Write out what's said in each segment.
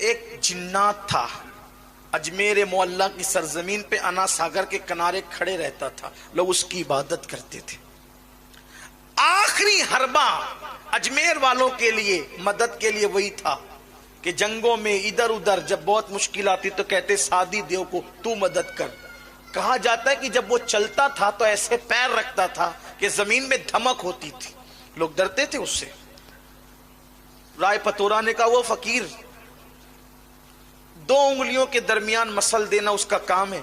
ایک جنات تھا اجمیر معلیٰ کی سرزمین پہ انا ساگر کے کنارے کھڑے رہتا تھا، لوگ اس کی عبادت کرتے تھے۔ آخری حربہ اجمیر والوں کے لیے مدد کے لیے وہی تھا کہ جنگوں میں ادھر ادھر جب بہت مشکل آتی تو کہتے سادی دیو کو تو مدد کر۔ کہا جاتا ہے کہ جب وہ چلتا تھا تو ایسے پیر رکھتا تھا کہ زمین میں دھمک ہوتی تھی، لوگ ڈرتے تھے اس سے۔ رائے پتورا نے کہا وہ فقیر 2 انگلیوں کے درمیان مسل دینا اس کا کام ہے،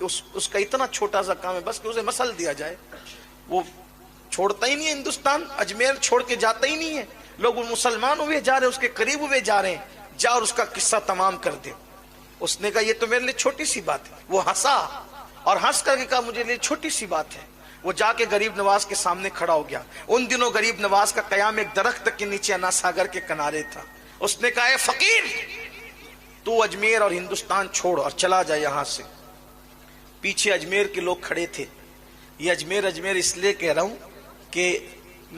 اس کا اتنا چھوٹا سا کام ہے بس کہ اسے مسل دیا جائے۔ وہ چھوڑتا ہی نہیں ہے ہندوستان، اجمیر چھوڑ کے جاتا ہی نہیں ہے، لوگ مسلمان ہوئے جا رہے ہیں، اس کے قریب ہوئے جا رہے ہیں، جا اور اس کا قصہ تمام کر دے۔ اس نے کہا یہ تو میرے لیے چھوٹی سی بات ہے۔ وہ ہنسا اور ہنس کر کے کہا مجھے لیے چھوٹی سی بات ہے۔ وہ جا کے غریب نواز کے سامنے کھڑا ہو گیا۔ ان دنوں غریب نواز کا قیام ایک درخت کے نیچے انا ساگر کے کنارے تھا۔ اس نے کہا اے فقیر تو اجمیر اور ہندوستان چھوڑ اور چلا جا یہاں سے۔ پیچھے اجمیر کے لوگ کھڑے تھے۔ یہ اجمیر اجمیر اس لیے کہہ رہا ہوں کہ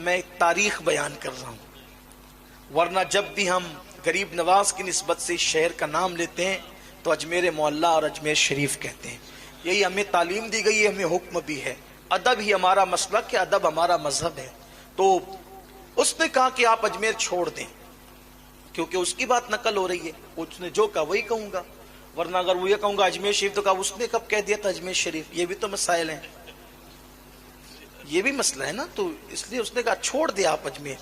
میں تاریخ بیان کر رہا ہوں، ورنہ جب بھی ہم غریب نواز کی نسبت سے اس شہر کا نام لیتے ہیں تو اجمیر معلیٰ اور اجمیر شریف کہتے ہیں۔ یہی ہمیں تعلیم دی گئی ہے، ہمیں حکم بھی ہے، ادب ہی ہمارا مسلک ہے، ادب ہمارا مذہب ہے۔ تو اس نے کہا کہ آپ اجمیر چھوڑ دیں، کیونکہ اس کی بات نقل ہو رہی ہے، اس نے جو کہا وہی کہوں گا، ورنہ اگر وہ یہ کہوں گا اجمیر شریف تو کہا اس نے کب کہہ دیا تھا اجمیر شریف، یہ بھی تو مسائل ہیں، یہ بھی مسئلہ ہے نا۔ تو اس لیے اس نے کہا چھوڑ دیں آپ اجمیر،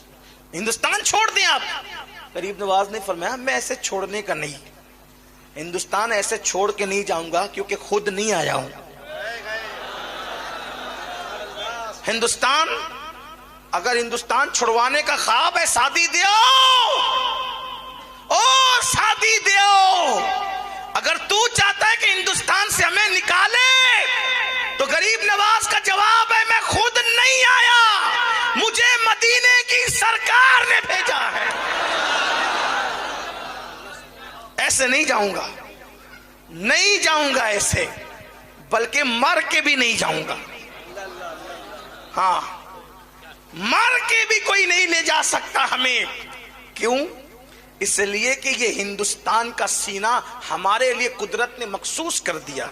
ہندوستان چھوڑ دیں آپ۔ غریب نواز نے فرمایا میں ایسے چھوڑنے کا نہیں، ہندوستان ایسے چھوڑ کے نہیں جاؤں گا کیونکہ خود نہیں آیا ہوں۔ ہندوستان اگر ہندوستان چھڑوانے کا خواب ہے سادی دیو، او سادی دیو، اگر تو چاہتا ہے کہ ہندوستان سے ہمیں نکالے تو غریب نواز کا جواب ہے میں خود نہیں آیا، مجھے مدینے کی سرکار نے بھیجا ہے۔ ایسے نہیں جاؤں گا، نہیں جاؤں گا ایسے، بلکہ مر کے بھی نہیں جاؤں گا۔ ہاں مر کے بھی کوئی نہیں لے جا سکتا ہمیں۔ کیوں؟ اس لیے کہ یہ ہندوستان کا سینہ ہمارے لیے قدرت نے مخصوص کر دیا۔